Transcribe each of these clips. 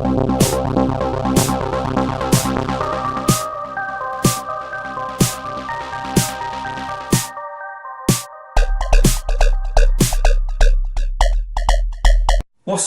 What's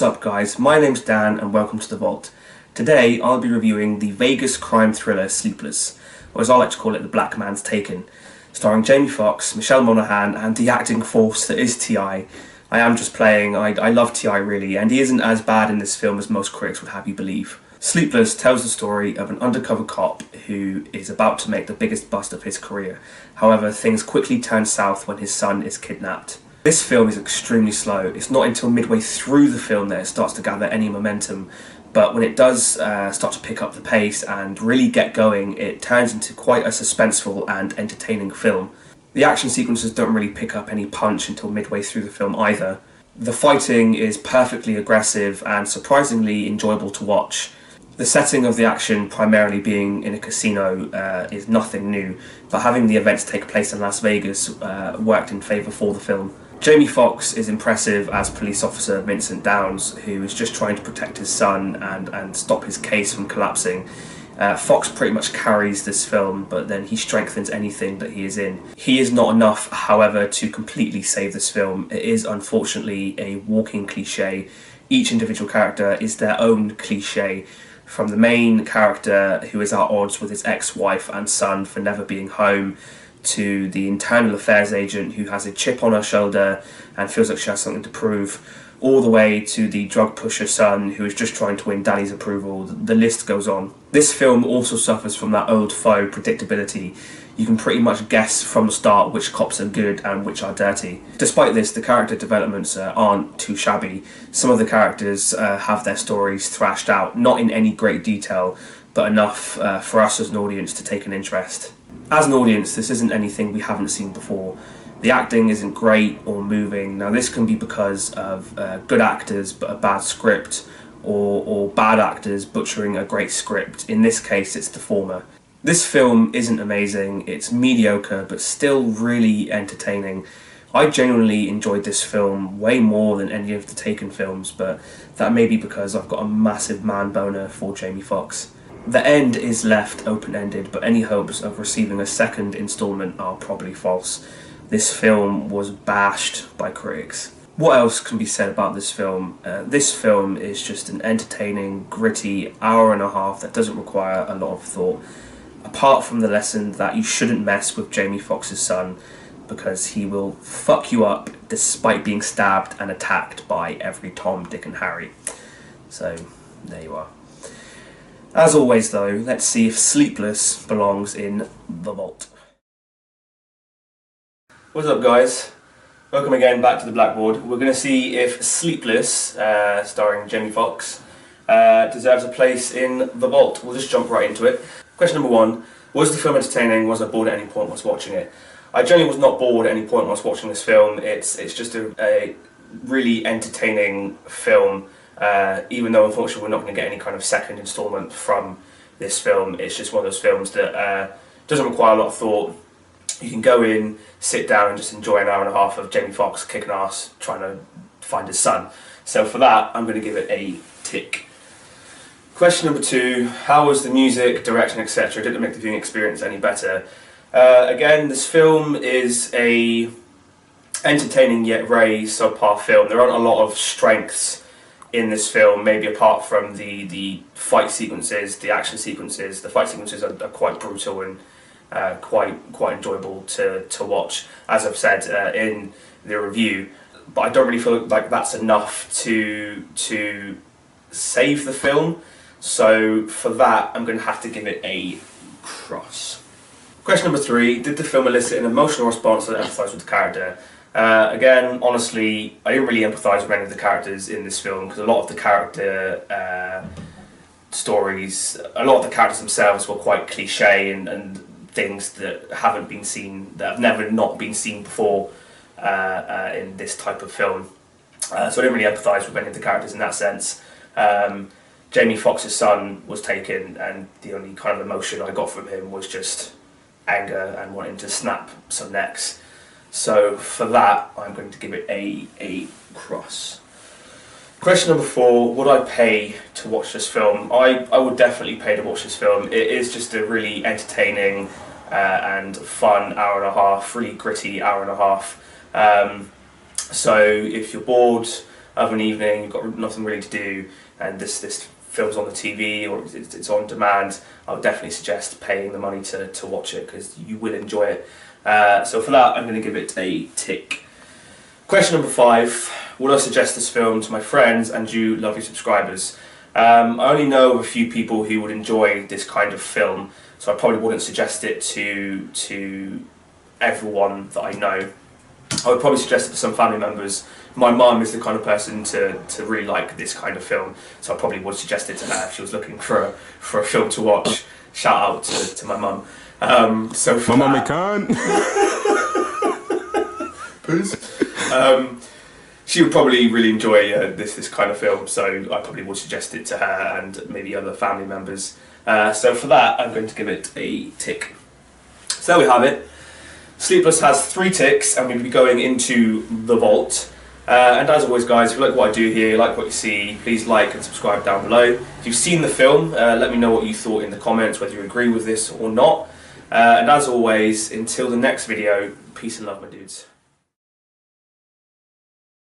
up guys, my name's Dan and welcome to The Vault. Today I'll be reviewing the Vegas crime thriller Sleepless, or as I like to call it, The Black Man's Taken, starring Jamie Foxx, Michelle Monaghan and the acting force that is T.I. I am just playing, I love T.I. really, and he isn't as bad in this film as most critics would have you believe. Sleepless tells the story of an undercover cop who is about to make the biggest bust of his career. However, things quickly turn south when his son is kidnapped. This film is extremely slow. It's not until midway through the film that it starts to gather any momentum, but when it does start to pick up the pace and really get going, it turns into quite a suspenseful and entertaining film. The action sequences don't really pick up any punch until midway through the film either. The fighting is perfectly aggressive and surprisingly enjoyable to watch. The setting of the action, primarily being in a casino, is nothing new, but having the events take place in Las Vegas worked in favour for the film. Jamie Foxx is impressive as police officer Vincent Downs, who is just trying to protect his son and stop his case from collapsing. Foxx pretty much carries this film, but then he strengthens anything that he is in. He is not enough, however, to completely save this film. It is unfortunately a walking cliche. Each individual character is their own cliche, from the main character who is at odds with his ex-wife and son for never being home, to the internal affairs agent who has a chip on her shoulder and feels like she has something to prove, all the way to the drug pusher son who is just trying to win daddy's approval. The list goes on. This film also suffers from that old foe predictability. You can pretty much guess from the start which cops are good and which are dirty. Despite this, the character developments aren't too shabby. Some of the characters have their stories thrashed out, not in any great detail, but enough for us as an audience to take an interest. As an audience, this isn't anything we haven't seen before. The acting isn't great or moving. Now this can be because of good actors but a bad script, or bad actors butchering a great script. In this case, it's the former. This film isn't amazing, it's mediocre but still really entertaining. I genuinely enjoyed this film way more than any of the Taken films, but that may be because I've got a massive man boner for Jamie Foxx. The end is left open-ended, but any hopes of receiving a second instalment are probably false. This film was bashed by critics. What else can be said about this film? This film is just an entertaining, gritty hour and a half that doesn't require a lot of thought. Apart from the lesson that you shouldn't mess with Jamie Foxx's son, because he will fuck you up despite being stabbed and attacked by every Tom, Dick and Harry. So, there you are. As always though, let's see if Sleepless belongs in The Vault. What's up guys? Welcome again back to the blackboard. We're going to see if Sleepless, starring Jamie Foxx, deserves a place in The Vault. We'll just jump right into it. Question number one, was the film entertaining? Was I bored at any point whilst watching it? I generally was not bored at any point whilst watching this film. It's just a really entertaining film. Even though unfortunately we're not going to get any kind of second instalment from this film. It's just one of those films that doesn't require a lot of thought. You can go in, sit down and just enjoy an hour and a half of Jamie Foxx kicking ass trying to find his son. So for that I'm going to give it a tick. Question number two, how was the music, direction, etc.? Did it make the viewing experience any better? Again, this film is a entertaining yet very subpar film. There aren't a lot of strengths in this film, maybe apart from the fight sequences, the action sequences. The fight sequences are quite brutal and quite enjoyable to watch, as I've said in the review. But I don't really feel like that's enough to save the film. So for that, I'm going to have to give it a cross. Question number three, did the film elicit an emotional response that empathised with the character? Again, honestly, I didn't really empathise with any of the characters in this film because a lot of the character stories, a lot of the characters themselves were quite cliche and things that haven't been seen, that have never not been seen before in this type of film. So I didn't really empathise with any of the characters in that sense. Jamie Foxx's son was taken, and the only kind of emotion I got from him was just anger and wanting to snap some necks. So for that, I'm going to give it a cross. Question number 4, would I pay to watch this film? I would definitely pay to watch this film. It is just a really entertaining and fun hour and a half, really gritty hour and a half. So if you're bored of an evening, you've got nothing really to do, and this film's on the TV or it's on demand, I would definitely suggest paying the money to watch it, because you will enjoy it. So for that, I'm going to give it a tick. Question number 5. Would I suggest this film to my friends and you lovely subscribers? I only know of a few people who would enjoy this kind of film, so I probably wouldn't suggest it to everyone that I know. I would probably suggest it to some family members. My mum is the kind of person to really like this kind of film, so I probably would suggest it to her if she was looking for a film to watch. Shout out to my mum. So for my mummy can't. She would probably really enjoy this kind of film, so I probably would suggest it to her and maybe other family members. So for that, I'm going to give it a tick. So there we have it. Sleepless has 3 ticks, and we'll be going into the vault. And as always, guys, if you like what I do here, you like what you see, please like and subscribe down below. If you've seen the film, let me know what you thought in the comments, whether you agree with this or not. And as always, until the next video, peace and love, my dudes.